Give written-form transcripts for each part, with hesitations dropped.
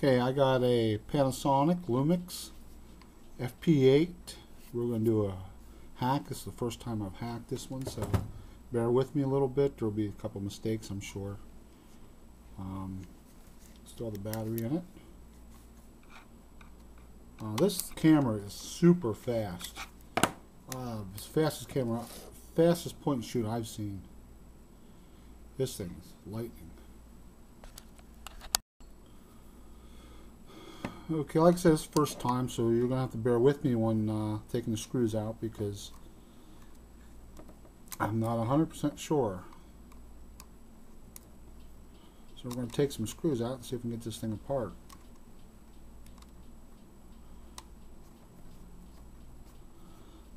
Okay, I got a Panasonic Lumix FP8. We're going to do a hack. This is the first time I've hacked this one, so bear with me a little bit. There will be a couple mistakes, I'm sure. Still the battery in it. This camera is super fast. It's fastest point and shoot I've seen. This thing is lightning. Okay, like I said, it's the first time, so you're going to have to bear with me when taking the screws out because I'm not 100% sure. So we're going to take some screws out and see if we can get this thing apart.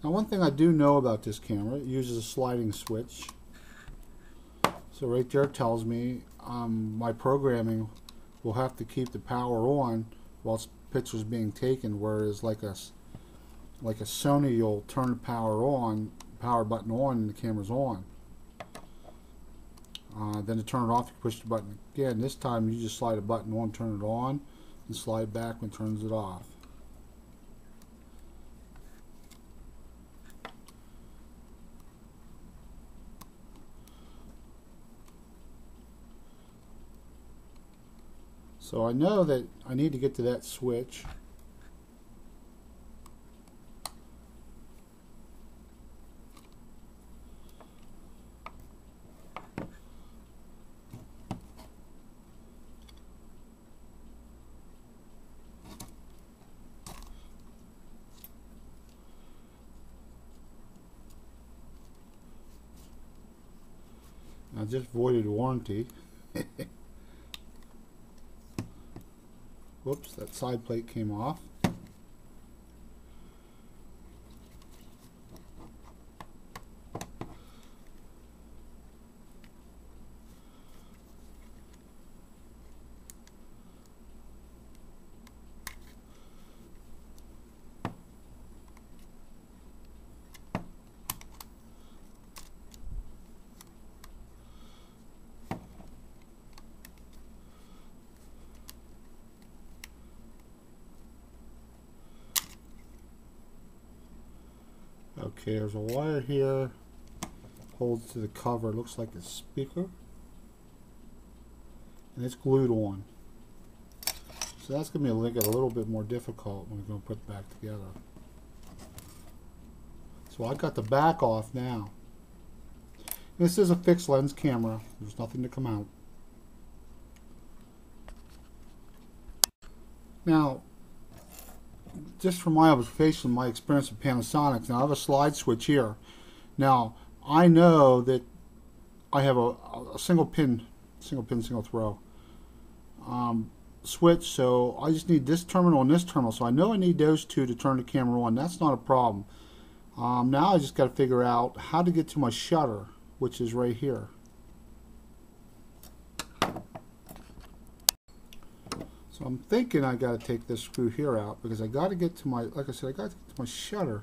Now, one thing I do know about this camera, it uses a sliding switch. So right there tells me my programming will have to keep the power on whilst pictures being taken, whereas like a Sony, you'll turn the power button on, and the camera's on. Then to turn it off, you push the button again. This time you just slide a button on, turn it on, and slide back when it turns it off. So I know that I need to get to that switch. I just voided warranty. Whoops, that side plate came off. Okay, there's a wire here, holds to the cover, looks like a speaker, and it's glued on. So that's going to make it a little bit more difficult when we're going to put it back together. So I got the back off now. This is a fixed lens camera, there's nothing to come out. Now, just from my observation, my experience with Panasonic, now I have a slide switch here. Now, I know that I have a single throw switch, so I just need this terminal and this terminal. So I know I need those two to turn the camera on. That's not a problem. Now I just got to figure out how to get to my shutter, which is right here. So I'm thinking I got to take this screw here out because I got to get to my, like I said, I got to get to my shutter.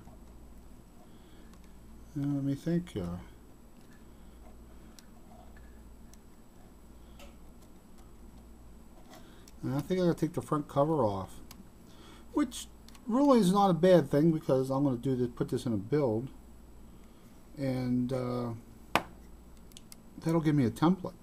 Now, let me think here. And I think I got to take the front cover off, which really is not a bad thing because I'm going to do this, put this in a build, and that'll give me a template.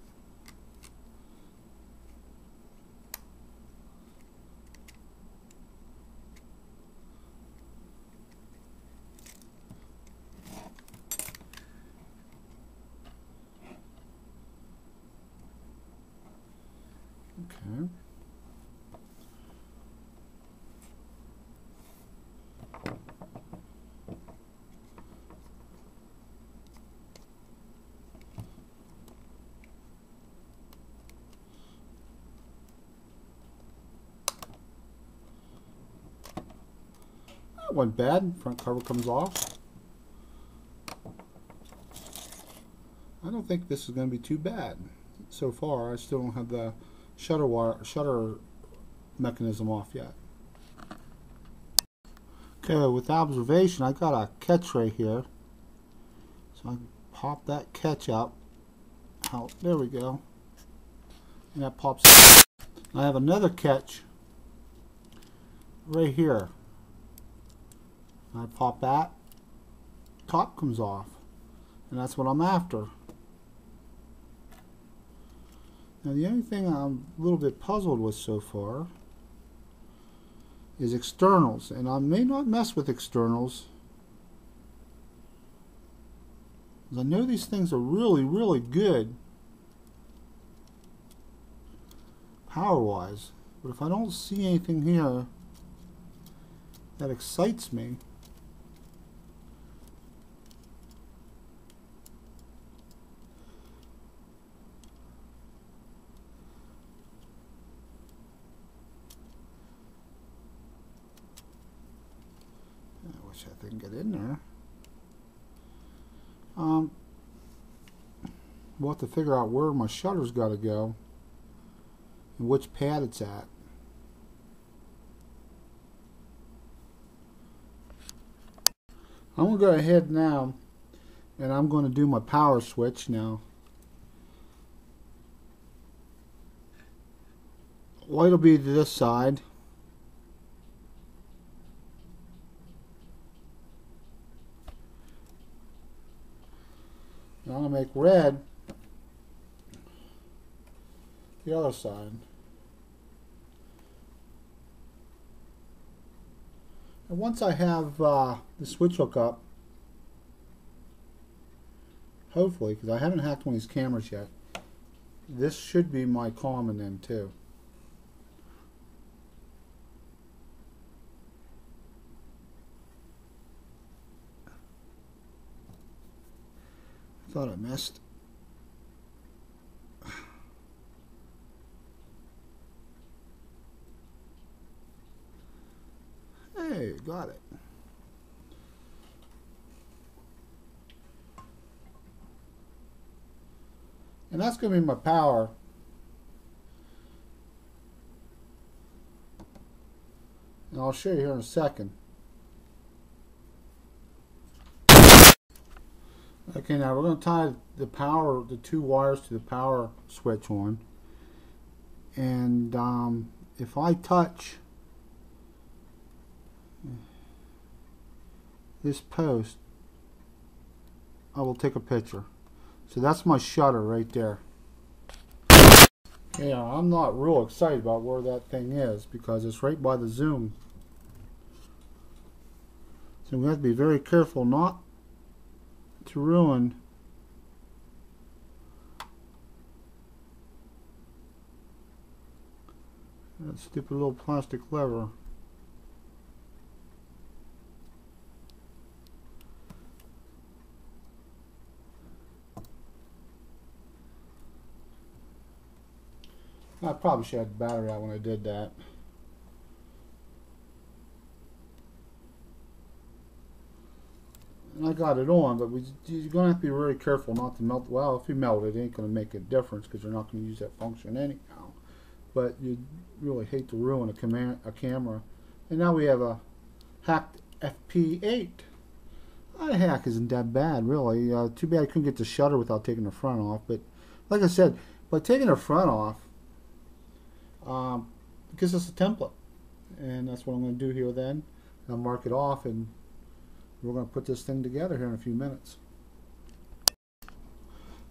Okay. That wasn't bad. Front cover comes off. I don't think this is going to be too bad. So far, I still don't have the shutter mechanism off yet. Okay, with observation, I got a catch right here, so I can pop that catch out. There we go, and that pops out. I have another catch right here. I pop that, top comes off, and that's what I'm after. Now the only thing I'm a little bit puzzled with so far is externals, and I may not mess with externals, because I know these things are really good power wise, but if I don't see anything here that excites me, I wish I could get in there. We'll have to figure out where my shutter's got to go and which pad it's at. I'm going to go ahead now and I'm going to do my power switch now. Light will be to this side. And I'm going to make red the other side. And once I have the switch hook up, hopefully, because I haven't hacked one of these cameras yet, this should be my common then too. Thought I missed. Hey, got it. And that's going to be my power. And I'll show you here in a second. Okay, now we're going to tie the two wires to the power switch on. And if I touch this post, I will take a picture. So that's my shutter right there. Yeah, I'm not real excited about where that thing is because it's right by the zoom. So we have to be very careful not to ruin that stupid little plastic lever. I probably should have the battery out when I did that. And I got it on, but you're going to have to be really careful not to melt. Well, if you melt it, it ain't going to make a difference because you're not going to use that function anyhow. But you really hate to ruin a camera. And now we have a Howt FP8. The hack isn't that bad, really. Too bad I couldn't get the shutter without taking the front off. But like I said, by taking the front off, it gives us a template. And that's what I'm going to do here then. I'll mark it off and we're going to put this thing together here in a few minutes.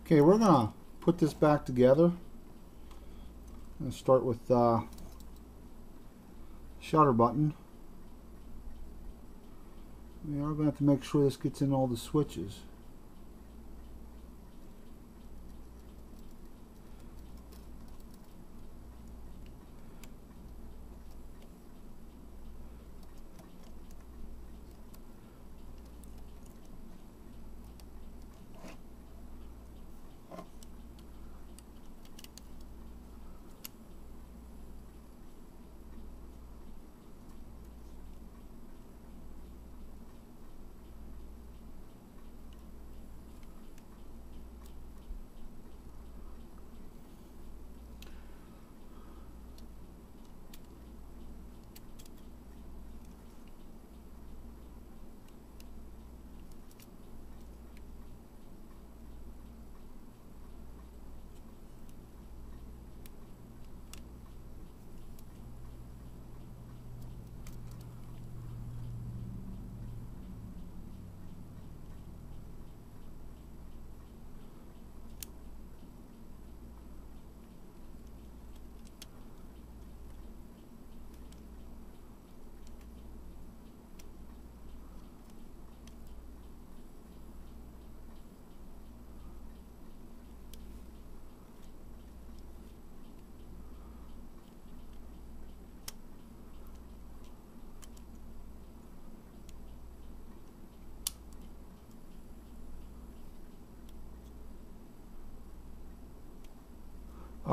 Okay, we're going to put this back together. Let's start with shutter button. We are going to have to make sure this gets in all the switches.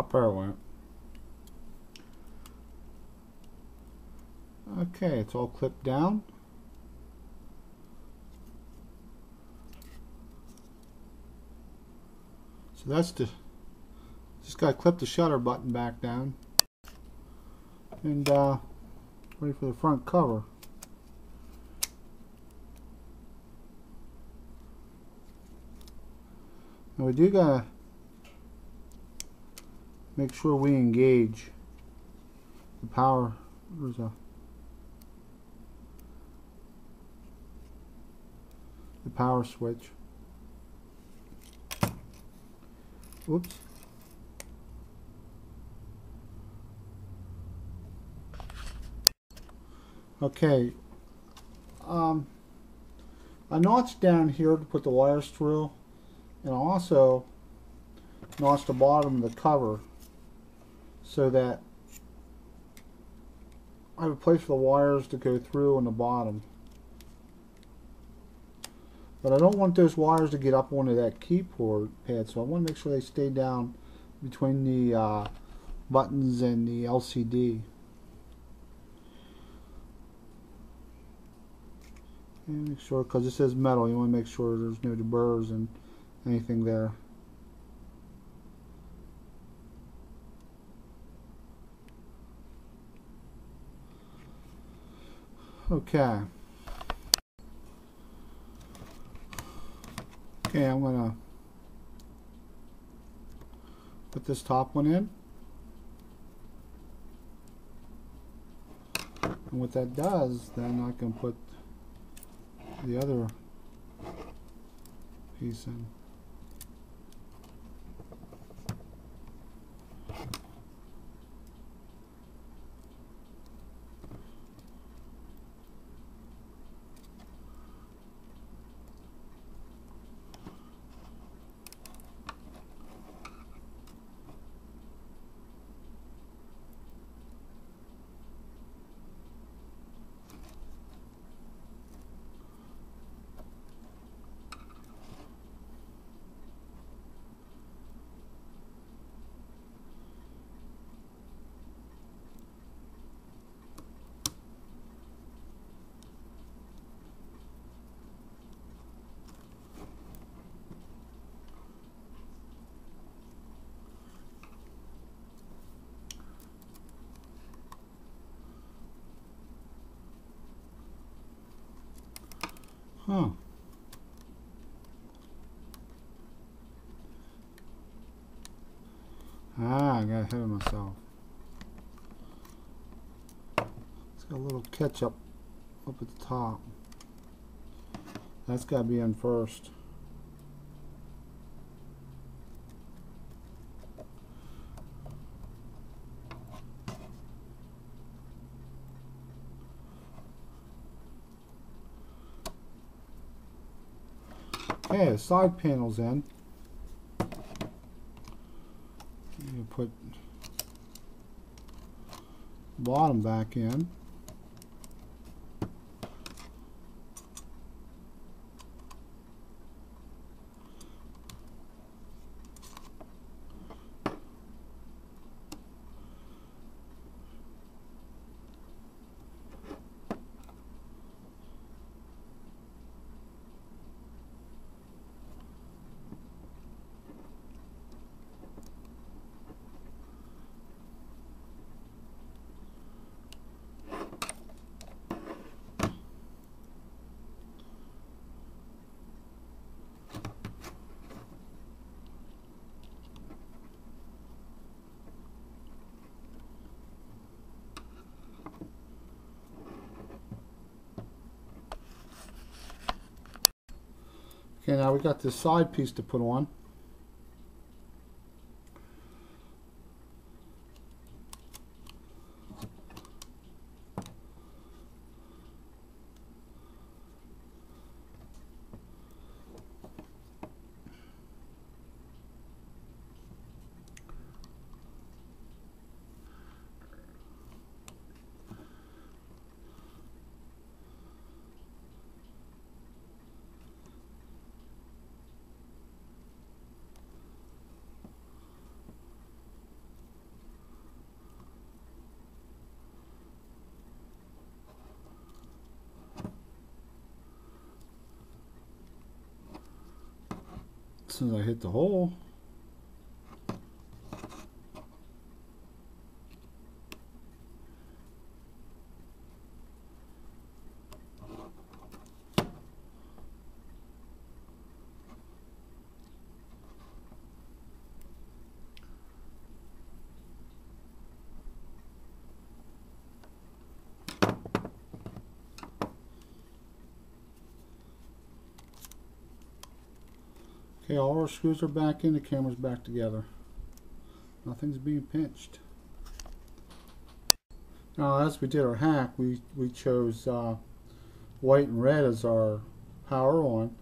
Up there it went. Okay, it's all clipped down. So that's the, just got to clip the shutter button back down. And ready for the front cover. Now we do gotta make sure we engage the power. There's the power switch. Whoops. Okay. I notched down here to put the wires through, and I also notched the bottom of the cover so that I have a place for the wires to go through on the bottom. But I don't want those wires to get up onto that keyboard pad, so I want to make sure they stay down between the buttons and the LCD. And make sure, because this is metal, you want to make sure there's no burrs and anything there. Okay. Okay, I'm going to put this top one in. And what that does, then I can put the other piece in. Huh. Ah, I got ahead of myself. It's got a little ketchup up at the top. That's got to be in first. Okay, the side panel's in. You put bottom back in. Okay, now we got this side piece to put on. As soon as I hit the hole. Okay, all our screws are back in, the camera's back together. Nothing's being pinched. Now, as we did our hack, we chose white and red as our power on.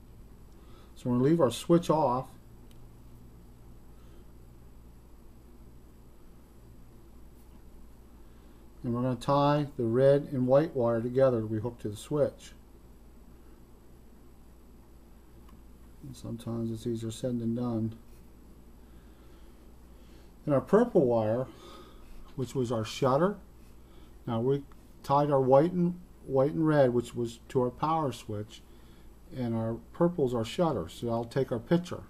So we're going to leave our switch off. And we're going to tie the red and white wire together to be hooked to the switch. And sometimes it's easier said than done. And our purple wire, which was our shutter. Now we tied our white and red, which was to our power switch, and our purple's our shutter. So I'll take our picture.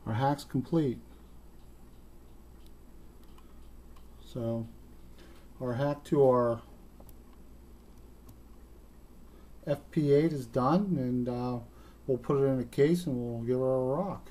Our hack's complete. So our hack to our FP8 is done, and we'll put it in a case and we'll give her a rock.